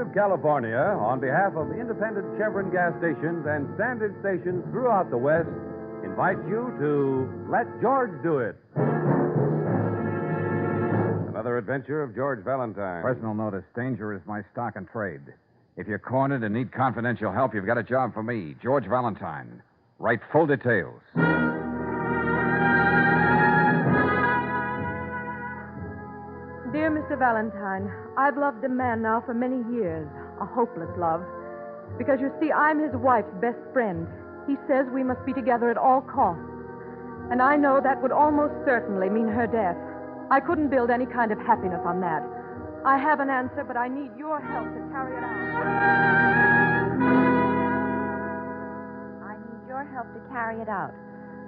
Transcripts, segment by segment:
of California, on behalf of independent Chevron gas stations and standard stations throughout the West, invites you to Let George Do It. Another adventure of George Valentine. Personal notice, danger is my stock and trade. If you're cornered and need confidential help, you've got a job for me, George Valentine. Write full details. Dear Mr. Valentine, I've loved a man now for many years, a hopeless love. Because, you see, I'm his wife's best friend. He says we must be together at all costs. And I know that would almost certainly mean her death. I couldn't build any kind of happiness on that. I have an answer, but I need your help to carry it out. I need your help to carry it out.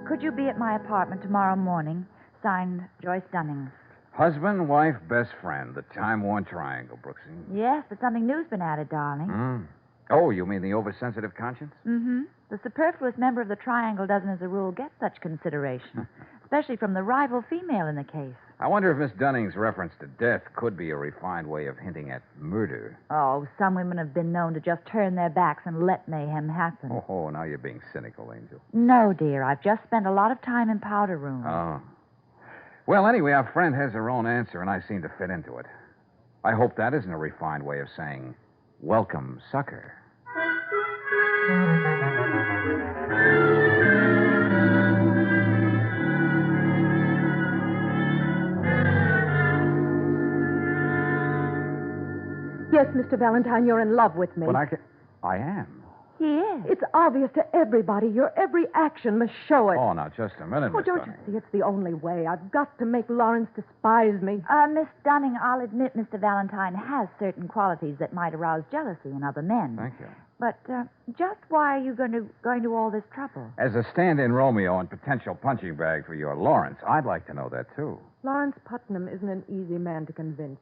Could you be at my apartment tomorrow morning? Signed, Joyce Dunning. Husband, wife, best friend. The time-worn triangle, Brooksy. Yes, but something new's been added, darling. Oh, you mean the oversensitive conscience? Mm-hmm. The superfluous member of the triangle doesn't, as a rule, get such consideration, especially from the rival female in the case. I wonder if Miss Dunning's reference to death could be a refined way of hinting at murder. Oh, some women have been known to just turn their backs and let mayhem happen. Oh, now you're being cynical, Angel. No, dear. I've just spent a lot of time in powder room. Oh. Well, anyway, our friend has her own answer, and I seem to fit into it. I hope that isn't a refined way of saying, welcome, sucker. Yes, Mr. Valentine, you're in love with me. But I am. He is. It's obvious to everybody. Your every action must show it. Oh, now, just a minute, Oh, Miss don't Dunning. you see? It's the only way. I've got to make Lawrence despise me. Miss Dunning, I'll admit Mr. Valentine has certain qualities that might arouse jealousy in other men. Thank you. But just why are you going to all this trouble? As a stand-in Romeo and potential punching bag for your Lawrence, I'd like to know that, too. Lawrence Putnam isn't an easy man to convince.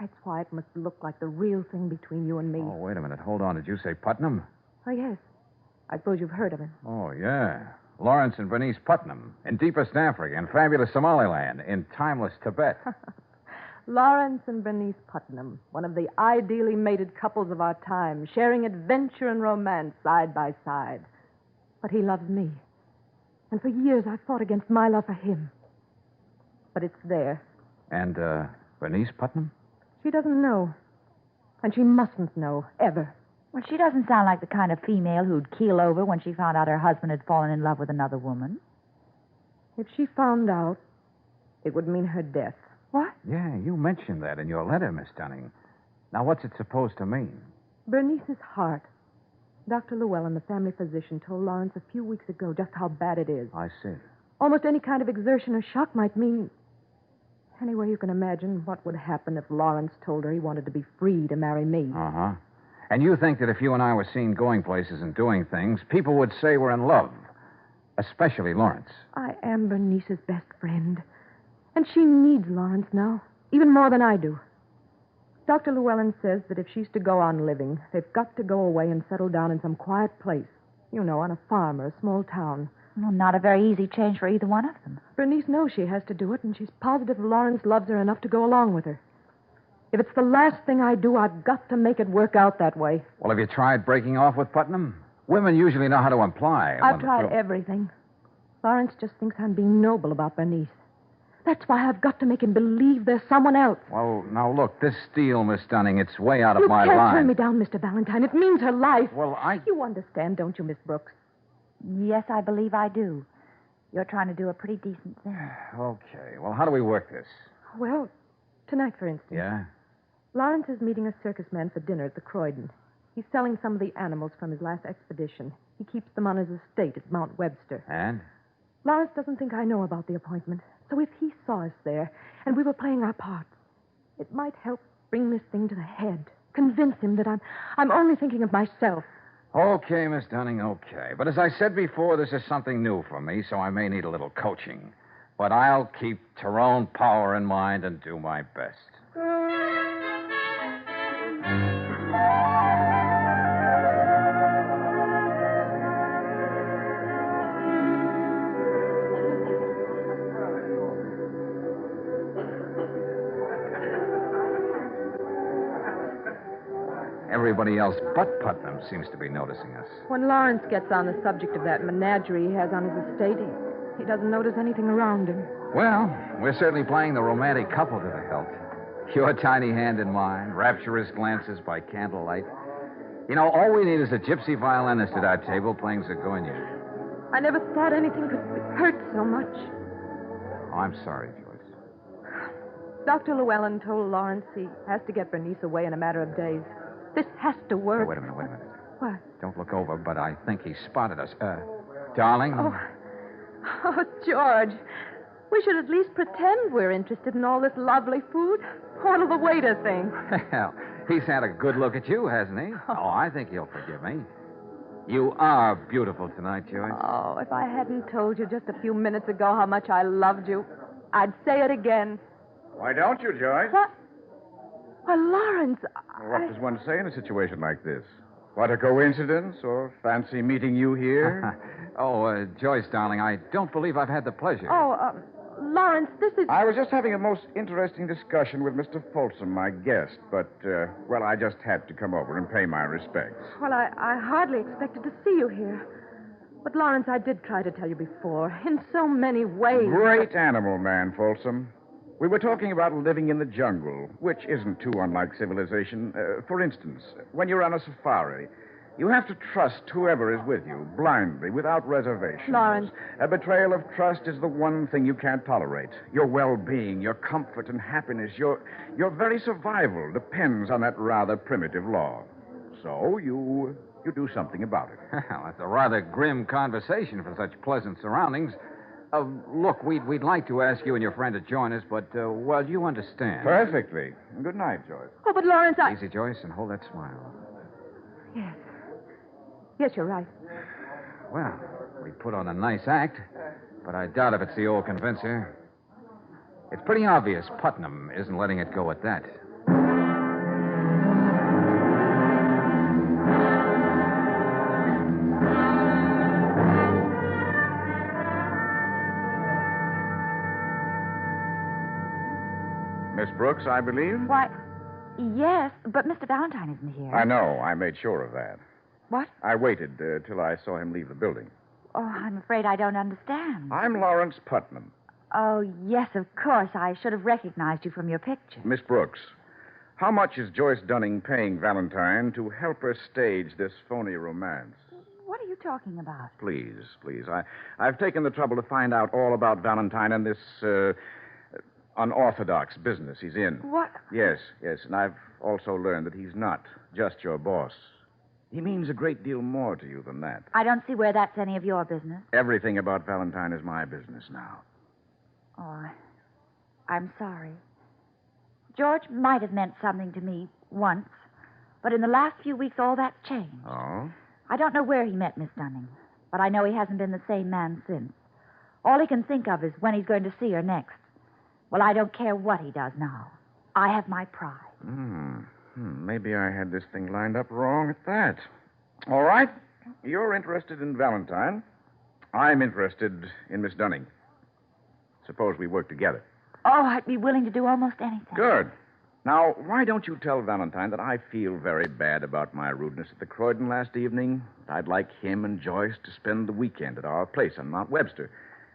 That's why it must look like the real thing between you and me. Oh, wait a minute. Hold on. Did you say Putnam? Oh, yes. I suppose you've heard of him. Oh, yeah. Lawrence and Bernice Putnam in deepest Africa, in fabulous Somaliland, in timeless Tibet. Lawrence and Bernice Putnam, one of the ideally mated couples of our time, sharing adventure and romance side by side. But he loves me. And for years I've fought against my love for him. But it's there. And, Bernice Putnam? She doesn't know. And she mustn't know, ever. Well, she doesn't sound like the kind of female who'd keel over when she found out her husband had fallen in love with another woman. If she found out, it would mean her death. What? Yeah, you mentioned that in your letter, Miss Dunning. Now, what's it supposed to mean? Bernice's heart. Dr. Llewellyn, the family physician, told Lawrence a few weeks ago just how bad it is. I see. Almost any kind of exertion or shock might mean... Anyway, you can imagine what would happen if Lawrence told her he wanted to be free to marry me. Uh-huh. And you think that if you and I were seen going places and doing things, people would say we're in love. Especially Lawrence. I am Bernice's best friend. And she needs Lawrence now, even more than I do. Dr. Llewellyn says that if she's to go on living, they've got to go away and settle down in some quiet place. You know, on a farm or a small town. Well, not a very easy change for either one of them. Bernice knows she has to do it, and she's positive Lawrence loves her enough to go along with her. If it's the last thing I do, I've got to make it work out that way. Well, have you tried breaking off with Putnam? Women usually know how to imply. I've tried everything. Lawrence just thinks I'm being noble about Bernice. That's why I've got to make him believe there's someone else. Well, now, look, this deal, Miss Dunning, it's way out of my You can't line. turn me down, Mr. Valentine. It means her life. Well, You understand, don't you, Miss Brooks? Yes, I believe I do. You're trying to do a pretty decent thing. Okay. Well, how do we work this? Well, tonight, for instance. Yeah? Lawrence is meeting a circus man for dinner at the Croydon. He's selling some of the animals from his last expedition. He keeps them on his estate at Mount Webster. And? Lawrence doesn't think I know about the appointment. So if he saw us there and we were playing our parts, it might help bring this thing to the head. Convince him that I'm only thinking of myself. Okay, Miss Dunning, okay. But as I said before, this is something new for me, so I may need a little coaching. But I'll keep Tyrone Power in mind and do my best. everybody else but Putnam seems to be noticing us. When Lawrence gets on the subject of that menagerie he has on his estate, he doesn't notice anything around him. Well, we're certainly playing the romantic couple to the hilt. Your tiny hand in mine, rapturous glances by candlelight. You know, all we need is a gypsy violinist at our table playing Zagonia. I never thought anything could hurt so much. Oh, I'm sorry, Joyce. Dr. Llewellyn told Lawrence he has to get Bernice away in a matter of days. This has to work. Oh, wait a minute. What? Don't look over, but I think he spotted us. Darling? Oh, George. We should at least pretend we're interested in all this lovely food. What'll the waiter think? Well, he's had a good look at you, hasn't he? Oh, I think he'll forgive me. You are beautiful tonight, Joyce. Oh, if I hadn't told you just a few minutes ago how much I loved you, I'd say it again. Why don't you, Joyce? What? Why, Lawrence, What does one say in a situation like this? What a coincidence, or fancy meeting you here? Joyce, darling, I don't believe I've had the pleasure. Lawrence, this is... I was just having a most interesting discussion with Mr. Folsom, my guest, but, I just had to come over and pay my respects. Well, I hardly expected to see you here. But, Lawrence, I did try to tell you before, in so many ways. Great animal man, Folsom. We were talking about living in the jungle, which isn't too unlike civilization. For instance, when you're on a safari, you have to trust whoever is with you, blindly, without reservation. Lawrence. A betrayal of trust is the one thing you can't tolerate. Your well-being, your comfort and happiness, your very survival depends on that rather primitive law. So you do something about it. Well, that's a rather grim conversation for such pleasant surroundings. Look, we'd like to ask you and your friend to join us, but, you understand. Perfectly. Good night, Joyce. Oh, but, Lawrence, Easy, Joyce, and hold that smile. Yes. Yes, you're right. Well, we put on a nice act, but I doubt if it's the old convincer. It's pretty obvious Putnam isn't letting it go at that. Miss Brooks, I believe? Why, yes, but Mr. Valentine isn't here. I know. I made sure of that. What? I waited till I saw him leave the building. Oh, I'm afraid I don't understand. I'm Lawrence Putnam. Oh, yes, of course. I should have recognized you from your picture. Miss Brooks, how much is Joyce Dunning paying Valentine to help her stage this phony romance? What are you talking about? Please. I've taken the trouble to find out all about Valentine and this unorthodox business he's in. What? Yes, and I've also learned that he's not just your boss. He means a great deal more to you than that. I don't see where that's any of your business. Everything about Valentine is my business now. Oh, I'm sorry. George might have meant something to me once, but in the last few weeks, all that's changed. Oh? I don't know where he met Miss Dunning, but I know he hasn't been the same man since. All he can think of is when he's going to see her next. Well, I don't care what he does now. I have my pride. Maybe I had this thing lined up wrong at that. All right. You're interested in Valentine. I'm interested in Miss Dunning. Suppose we work together. Oh, I'd be willing to do almost anything. Good. Now, why don't you tell Valentine that I feel very bad about my rudeness at the Croydon last evening? I'd like him and Joyce to spend the weekend at our place on Mount Webster.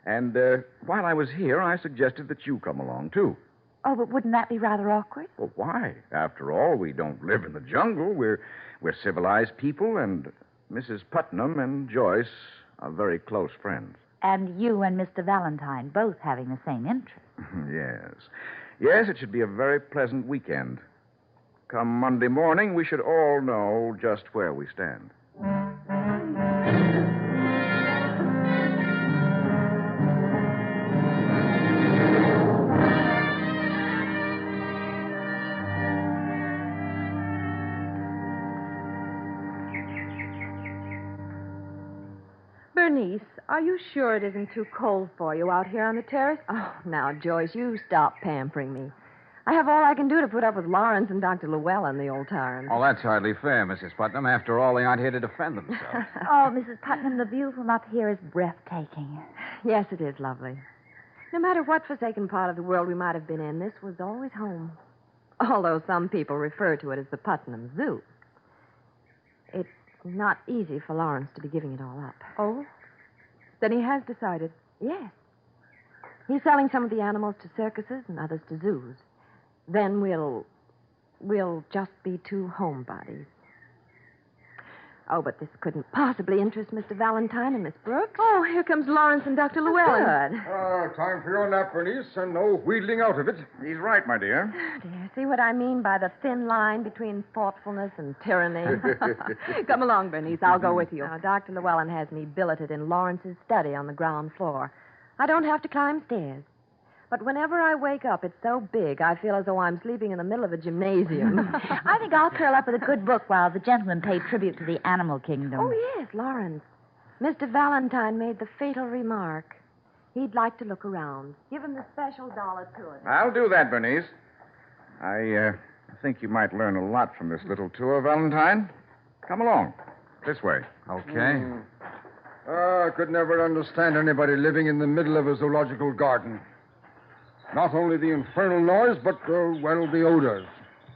And while I was here, I suggested that you come along, too. Oh, but wouldn't that be rather awkward? Well, why? After all, we don't live in the jungle. We're civilized people, and Mrs. Putnam and Joyce are very close friends. And you and Mr. Valentine both having the same interest. Yes, it should be a very pleasant weekend. Come Monday morning, we should all know just where we stand. Bernice, are you sure it isn't too cold for you out here on the terrace? Oh, now, Joyce, you stop pampering me. I have all I can do to put up with Lawrence and Dr. Llewellyn, the old tyrants. Oh, that's hardly fair, Mrs. Putnam. After all, they aren't here to defend themselves. Oh, Mrs. Putnam, the view from up here is breathtaking. Yes, it is lovely. No matter what forsaken part of the world we might have been in, this was always home. Although some people refer to it as the Putnam Zoo. It's not easy for Lawrence to be giving it all up. Oh? Then he has decided. Yes. He's selling some of the animals to circuses and others to zoos. Then we'll just be two homebodies. Oh, but this couldn't possibly interest Mr. Valentine and Miss Brooks. Oh, here comes Lawrence and Dr. Llewellyn. Good. Time for your nap, Bernice, and no wheedling out of it. He's right, my dear. Dear, see what I mean by the thin line between thoughtfulness and tyranny? Come along, Bernice. I'll go with you. Now, Dr. Llewellyn has me billeted in Lawrence's study on the ground floor. I don't have to climb stairs. But whenever I wake up, it's so big, I feel as though I'm sleeping in the middle of a gymnasium. I think I'll curl up with a good book while the gentlemen pay tribute to the animal kingdom. Oh, yes, Lawrence. Mr. Valentine made the fatal remark. He'd like to look around. Give him the special $1 tour. I'll do that, Bernice. I think you might learn a lot from this little tour, Valentine. Come along. This way. Okay. I could never understand anybody living in the middle of a zoological garden. Not only the infernal noise, but, the odors.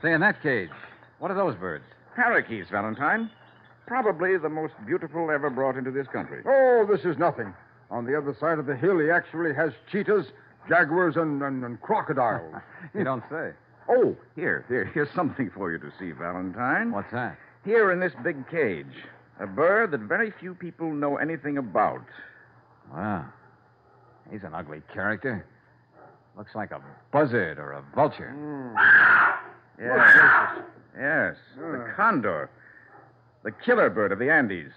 Say, in that cage, what are those birds? Parakeets, Valentine. Probably the most beautiful ever brought into this country. Oh, this is nothing. On the other side of the hill, he actually has cheetahs, jaguars, and crocodiles. You don't say. Oh, here's something for you to see, Valentine. What's that? Here in this big cage, a bird that very few people know anything about. Wow. He's an ugly character. Looks like a buzzard or a vulture. Yes. The condor. The killer bird of the Andes.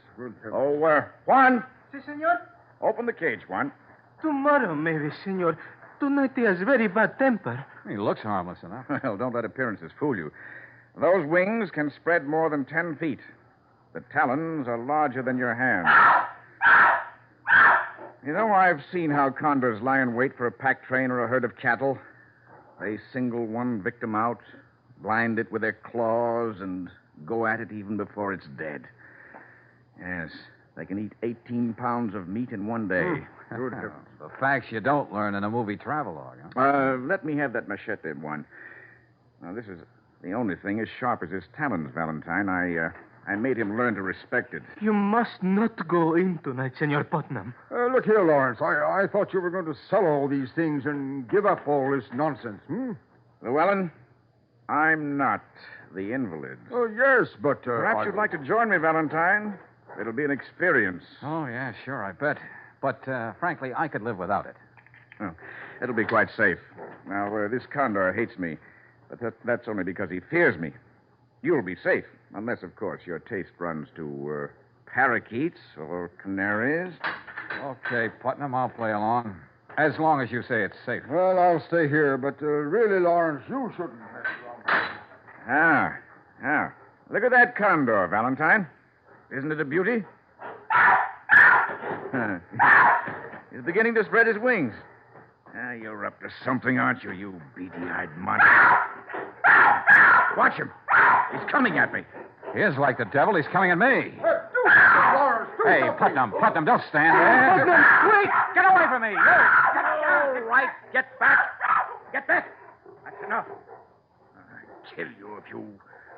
Oh, Juan. Si, senor. Open the cage, Juan. Tomorrow, maybe, senor. Tonight he has very bad temper. He looks harmless enough. Well, don't let appearances fool you. Those wings can spread more than 10 feet. The talons are larger than your hand. You know, I've seen how condors lie in wait for a pack train or a herd of cattle. They single one victim out, blind it with their claws, and go at it even before it's dead. Yes, they can eat 18 pounds of meat in one day. Good. The facts you don't learn in a movie travelogue, huh? Let me have that machete, one. Now, this is the only thing as sharp as his talons, Valentine. I made him learn to respect it. You must not go in tonight, Senor Putnam. Look here, Lawrence. I thought you were going to sell all these things and give up all this nonsense, Llewellyn, I'm not the invalid. Oh, yes, but... Perhaps you'd like to join me, Valentine. It'll be an experience. Oh, yeah, sure, I bet. But, frankly, I could live without it. Oh, it'll be quite safe. Now, this condor hates me, but that's only because he fears me. You'll be safe, unless, of course, your taste runs to parakeets or canaries. Okay, Putnam, I'll play along. As long as you say it's safe. Well, I'll stay here, but really, Lawrence, you shouldn't mess around. Look at that condor, Valentine. Isn't it a beauty? He's beginning to spread his wings. You're up to something, aren't you, you beady-eyed monster? Watch him. He's coming at me. He is like the devil. He's coming at me. Lawrence, do Hey, something. Putnam, don't stand there. Putnam, wait! Get away from me. All right, get back. Get back. That's enough. I'd kill you if you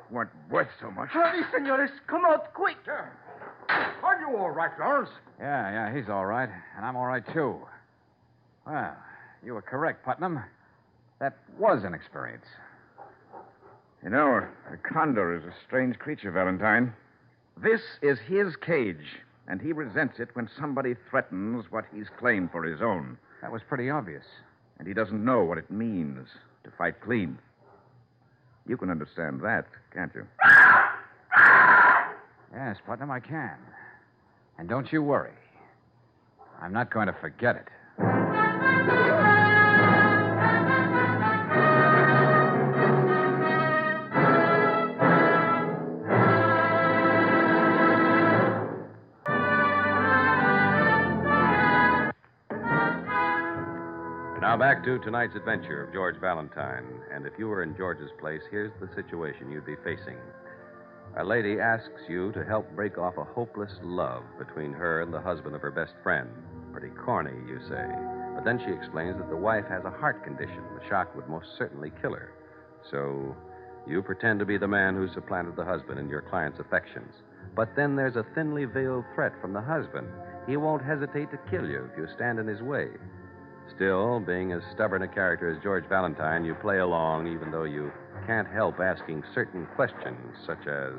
weren't worth so much. Hurry, senores. Come out, quick. Are you all right, Lawrence? Yeah, he's all right. And I'm all right, too. Well, you were correct, Putnam. That was an experience. You know, a condor is a strange creature, Valentine. This is his cage, and he resents it when somebody threatens what he's claimed for his own. That was pretty obvious. And he doesn't know what it means to fight clean. You can understand that, can't you? Yes, Putnam, I can. And don't you worry. I'm not going to forget it. Now back to tonight's adventure of George Valentine. And if you were in George's place, here's the situation you'd be facing. A lady asks you to help break off a hopeless love between her and the husband of her best friend. Pretty corny, you say. But then she explains that the wife has a heart condition. The shock would most certainly kill her. So you pretend to be the man who supplanted the husband in your client's affections. But then there's a thinly veiled threat from the husband. He won't hesitate to kill you if you stand in his way. Still, being as stubborn a character as George Valentine, you play along even though you can't help asking certain questions, such as...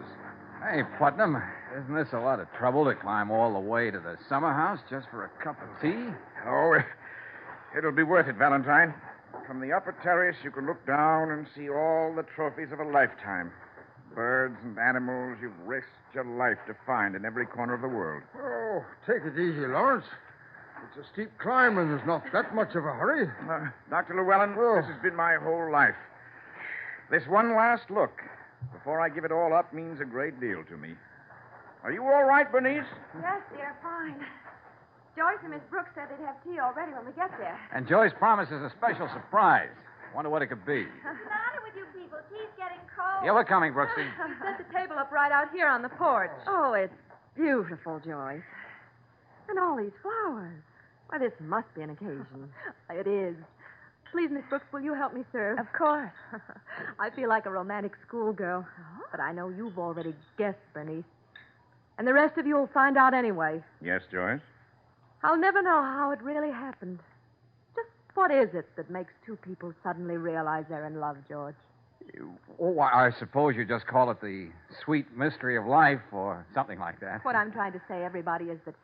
Hey, Putnam, isn't this a lot of trouble to climb all the way to the summer house just for a cup of tea? Oh, it'll be worth it, Valentine. From the upper terrace, you can look down and see all the trophies of a lifetime. Birds and animals you've risked your life to find in every corner of the world. Oh, take it easy, Lawrence. It's a steep climb, and there's not that much of a hurry. Dr. Llewellyn, This has been my whole life. This one last look, before I give it all up, means a great deal to me. Are you all right, Bernice? Yes, dear, fine. Joyce and Miss Brooks said they'd have tea already when we get there. And Joyce promises a special surprise. Wonder what it could be. What's the matter with you people? Tea's getting cold. Yeah, we're coming, Brooksy. We set the table up right out here on the porch. Oh, it's beautiful, Joyce. And all these flowers. Why, this must be an occasion. It is. Please, Miss Brooks, will you help me serve? Of course. I feel like a romantic schoolgirl. But I know you've already guessed, Bernice. And the rest of you will find out anyway. Yes, Joyce? I'll never know how it really happened. Just what is it that makes two people suddenly realize they're in love, George? Oh, I suppose you just call it the sweet mystery of life or something like that. What I'm trying to say, everybody, is that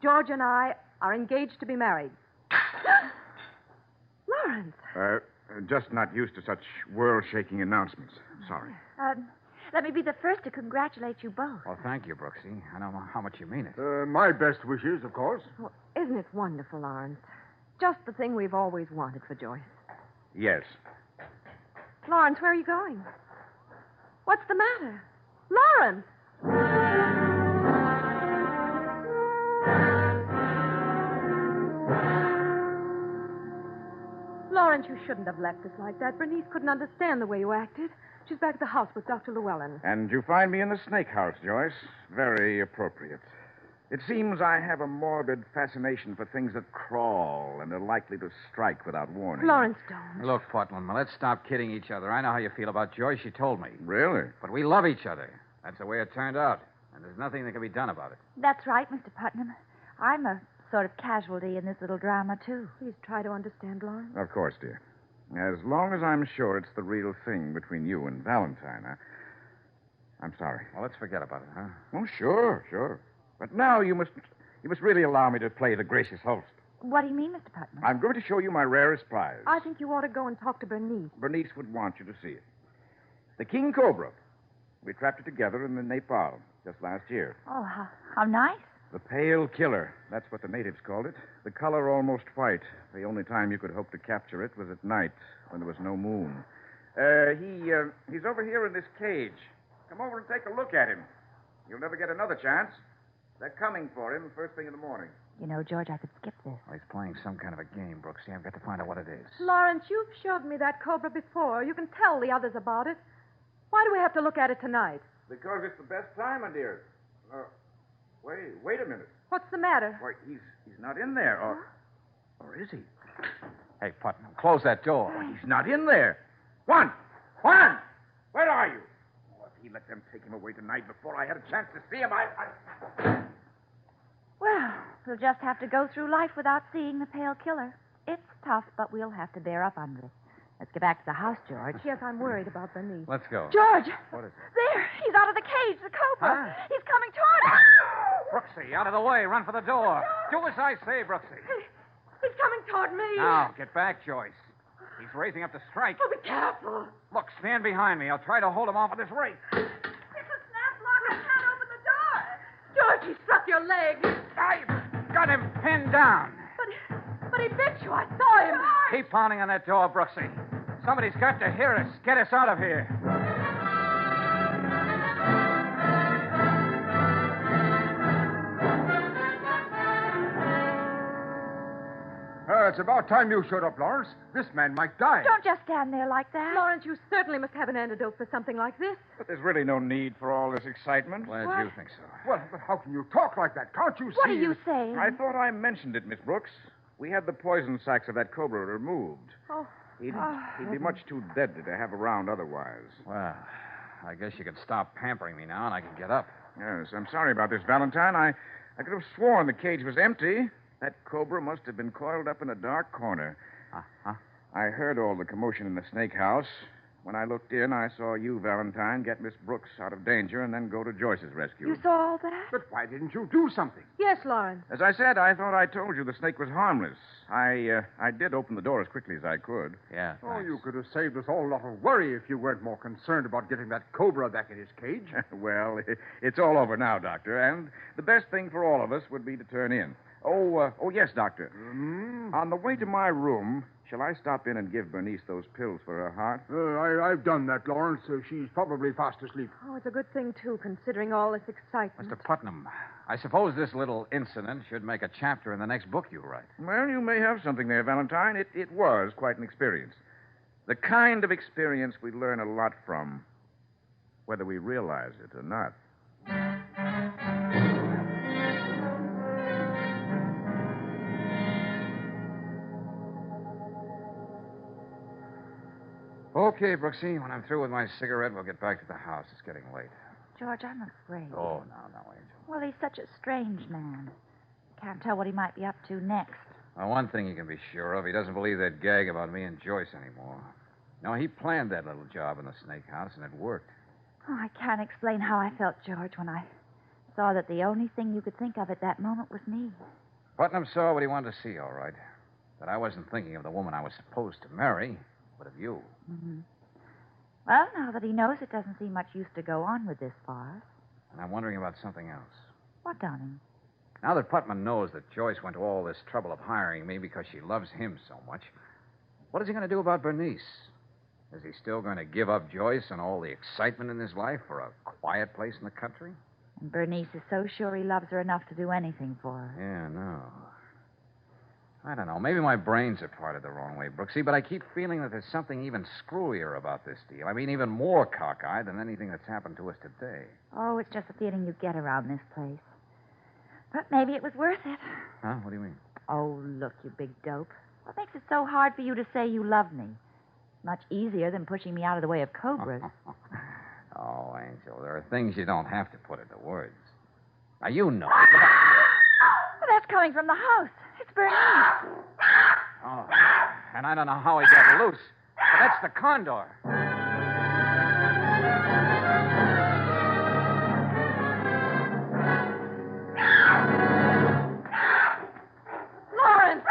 George and I are engaged to be married. Lawrence. Just not used to such world-shaking announcements. Sorry. Let me be the first to congratulate you both. Well, thank you, Brooksy. I know how much you mean it. My best wishes, of course. Well, isn't it wonderful, Lawrence? Just the thing we've always wanted for Joyce. Yes. Lawrence, where are you going? What's the matter? Lawrence! Lawrence, you shouldn't have left us like that. Bernice couldn't understand the way you acted. She's back at the house with Dr. Llewellyn. And you find me in the snake house, Joyce. Very appropriate. It seems I have a morbid fascination for things that crawl and are likely to strike without warning. Lawrence, don't. Look, Putnam, let's stop kidding each other. I know how you feel about Joyce. She told me. Really? But we love each other. That's the way it turned out. And there's nothing that can be done about it. That's right, Mr. Putnam. I'm a sort of casualty in this little drama, too. Please try to understand, Lawrence. Of course, dear. As long as I'm sure it's the real thing between you and Valentine, I'm sorry. Well, let's forget about it, huh? Oh, sure. But now you must really allow me to play the gracious host. What do you mean, Mr. Putnam? I'm going to show you my rarest prize. I think you ought to go and talk to Bernice. Bernice would want you to see it. The king cobra. We trapped it together in the Nepal just last year. Oh, how nice. The pale killer. That's what the natives called it. The color almost white. The only time you could hope to capture it was at night when there was no moon. He's over here in this cage. Come over and take a look at him. You'll never get another chance. They're coming for him first thing in the morning. You know, George, I could skip this. Well, he's playing some kind of a game, Brooksy. I've got to find out what it is. Lawrence, you've showed me that cobra before. You can tell the others about it. Why do we have to look at it tonight? Because it's the best time, my dear. Wait a minute. What's the matter? Why, he's not in there, or is he? Hey, Putnam, close that door. Why, he's not in there. Juan! Where are you? Oh, if he let them take him away tonight before I had a chance to see him, Well, we'll just have to go through life without seeing the pale killer. It's tough, but we'll have to bear up under it. Let's get back to the house, George. Yes, I'm worried about Bernice. Let's go. George! What is it? There! He's out of the cage, the cobra. Huh? He's coming toward us. Brooksy, out of the way. Run for the door. Do as I say, Brooksy. He's coming toward me. Now, get back, Joyce. He's raising up to strike. Oh, be careful. Look, stand behind me. I'll try to hold him off of this rake. It's a snap lock. I can't open the door. George, he struck your leg. I've got him pinned down. But he bit you. I saw him. Keep pounding on that door, Brooksy. Somebody's got to hear us. Get us out of here. It's about time you showed up, Lawrence. This man might die. Don't just stand there like that. Lawrence, you certainly must have an antidote for something like this. But there's really no need for all this excitement. Glad you think so. Well, but how can you talk like that? Can't you see? What are you saying? I thought I mentioned it, Miss Brooks. We had the poison sacs of that cobra removed. Oh. He'd be much too deadly to have around otherwise. Well, I guess you could stop pampering me now and I can get up. Yes, I'm sorry about this, Valentine. I could have sworn the cage was empty. That cobra must have been coiled up in a dark corner. Uh-huh. I heard all the commotion in the snake house. When I looked in, I saw you, Valentine, get Miss Brooks out of danger and then go to Joyce's rescue. You saw all that? But why didn't you do something? Yes, Lawrence. As I said, I thought I told you the snake was harmless. I did open the door as quickly as I could. Yeah. Oh, thanks. you could have saved us all a lot of worry if you weren't more concerned about getting that cobra back in his cage. Well, it's all over now, Doctor, and the best thing for all of us would be to turn in. Oh, yes, Doctor. On the way to my room, shall I stop in and give Bernice those pills for her heart? I've done that, Lawrence. She's probably fast asleep. Oh, it's a good thing, too, considering all this excitement. Mr. Putnam, I suppose this little incident should make a chapter in the next book you write. Well, you may have something there, Valentine. It was quite an experience. The kind of experience we learn a lot from, whether we realize it or not. Okay, Brooksy, when I'm through with my cigarette, we'll get back to the house. It's getting late. George, I'm afraid. Oh, no, Angel. Well, he's such a strange man. Can't tell what he might be up to next. Well, one thing you can be sure of, he doesn't believe that gag about me and Joyce anymore. No, he planned that little job in the snake house, and it worked. Oh, I can't explain how I felt, George, when I saw that the only thing you could think of at that moment was me. Putnam saw what he wanted to see, all right. That I wasn't thinking of the woman I was supposed to marry, but of you. Mm-hmm. Well, now that he knows, it doesn't seem much use to go on with this farce. And I'm wondering about something else. What, darling? Now that Putnam knows that Joyce went to all this trouble of hiring me because she loves him so much, what is he going to do about Bernice? Is he still going to give up Joyce and all the excitement in his life for a quiet place in the country? And Bernice is so sure he loves her enough to do anything for her. Yeah, no. I don't know. Maybe my brains are parted the wrong way, Brooksy, but I keep feeling that there's something even screwier about this deal. I mean, even more cockeyed than anything that's happened to us today. Oh, it's just a feeling you get around this place. But maybe it was worth it. Huh? What do you mean? Oh, look, you big dope. What makes it so hard for you to say you love me? Much easier than pushing me out of the way of cobras. Oh, Angel, there are things you don't have to put into words. Now, you know. Well, that's coming from the house. It's Bernice. Oh, and I don't know how he got loose, but that's the condor. Lawrence,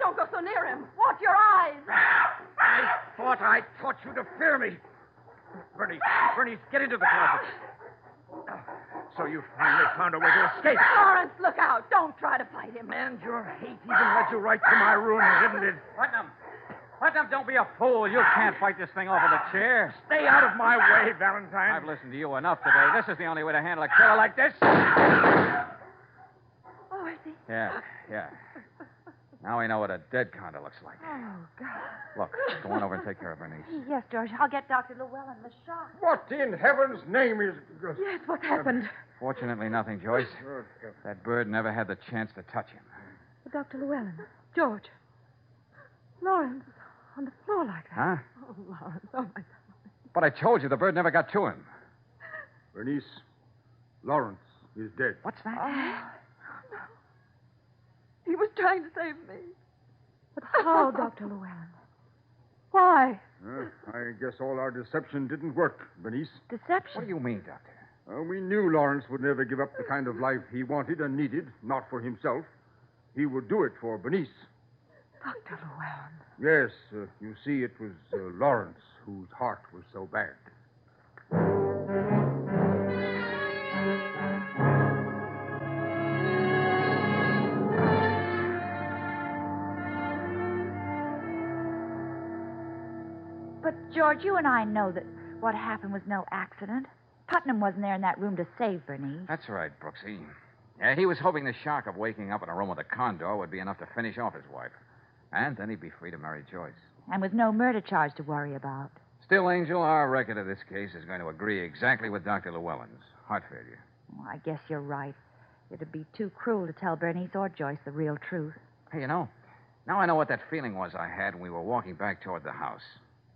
don't go so near him. Watch your eyes. I taught you to fear me. Bernice, get into the closet. So you finally found a way to escape. Lawrence, look out. Don't try to fight him. And your hate even led you right to my room, didn't it? Putnam, don't be a fool. You can't fight this thing off of the chair. Stay out of my way, Valentine. I've listened to you enough today. This is the only way to handle a killer like this. Oh, is he? Yeah. Now we know what a dead condor looks like. Oh, God. Look, go on over and take care of Bernice. Yes, George. I'll get Dr. Llewellyn the shot. What in heaven's name is... Yes, what happened? Fortunately, nothing, Joyce. That bird never had the chance to touch him. Dr. Llewellyn. George. Lawrence, on the floor like that. Huh? Oh, Lawrence. Oh, my God. But I told you the bird never got to him. Bernice, Lawrence is dead. What's that? No. He was trying to save me. But how, Dr. Llewellyn? Why? I guess all our deception didn't work, Bernice. Deception? What do you mean, Doctor? We knew Lawrence would never give up the kind of life he wanted and needed, not for himself. He would do it for Bernice. Dr. Llewellyn. Yes, you see, it was Lawrence whose heart was so bad. But, George, you and I know that what happened was no accident. Putnam wasn't there in that room to save Bernice. That's right, Brooksy. Yeah, he was hoping the shock of waking up in a room with a condor would be enough to finish off his wife. And then he'd be free to marry Joyce. And with no murder charge to worry about. Still, Angel, our record of this case is going to agree exactly with Dr. Llewellyn's. Heart failure. Well, I guess you're right. It'd be too cruel to tell Bernice or Joyce the real truth. Hey, now I know what that feeling was I had when we were walking back toward the house.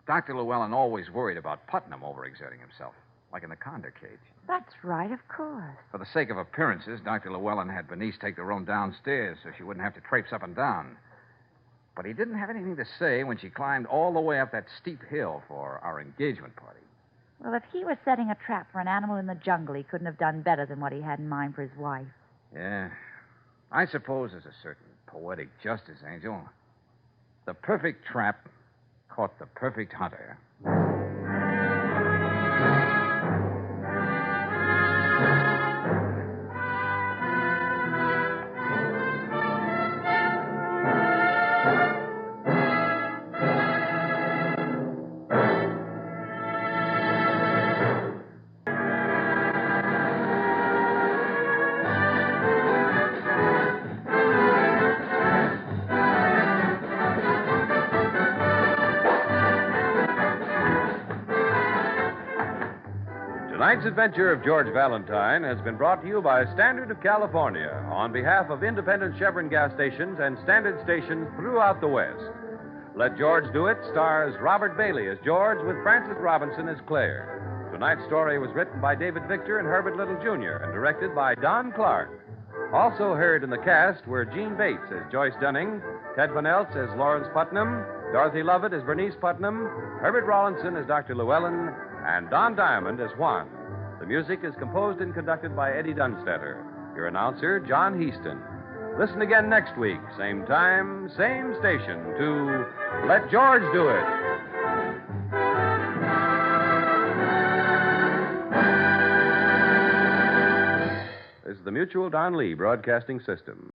Dr. Llewellyn always worried about Putnam overexerting himself, like in the Condor cage. That's right, of course. For the sake of appearances, Dr. Llewellyn had Bernice take the room downstairs so she wouldn't have to traipse up and down. But he didn't have anything to say when she climbed all the way up that steep hill for our engagement party. Well, if he were setting a trap for an animal in the jungle, he couldn't have done better than what he had in mind for his wife. Yeah. I suppose there's a certain poetic justice, Angel. The perfect trap caught the perfect hunter. Tonight's adventure of George Valentine has been brought to you by Standard of California on behalf of independent Chevron gas stations and Standard stations throughout the West. Let George Do It stars Robert Bailey as George with Frances Robinson as Claire. Tonight's story was written by David Victor and Herbert Little, Jr. and directed by Don Clark. Also heard in the cast were Gene Bates as Joyce Dunning, Ted Van Elst as Lawrence Putnam, Dorothy Lovett as Bernice Putnam, Herbert Rawlinson as Dr. Llewellyn, and Don Diamond as Juan. The music is composed and conducted by Eddie Dunstetter. Your announcer, John Heaston. Listen again next week, same time, same station, to Let George Do It. This is the Mutual Don Lee Broadcasting System.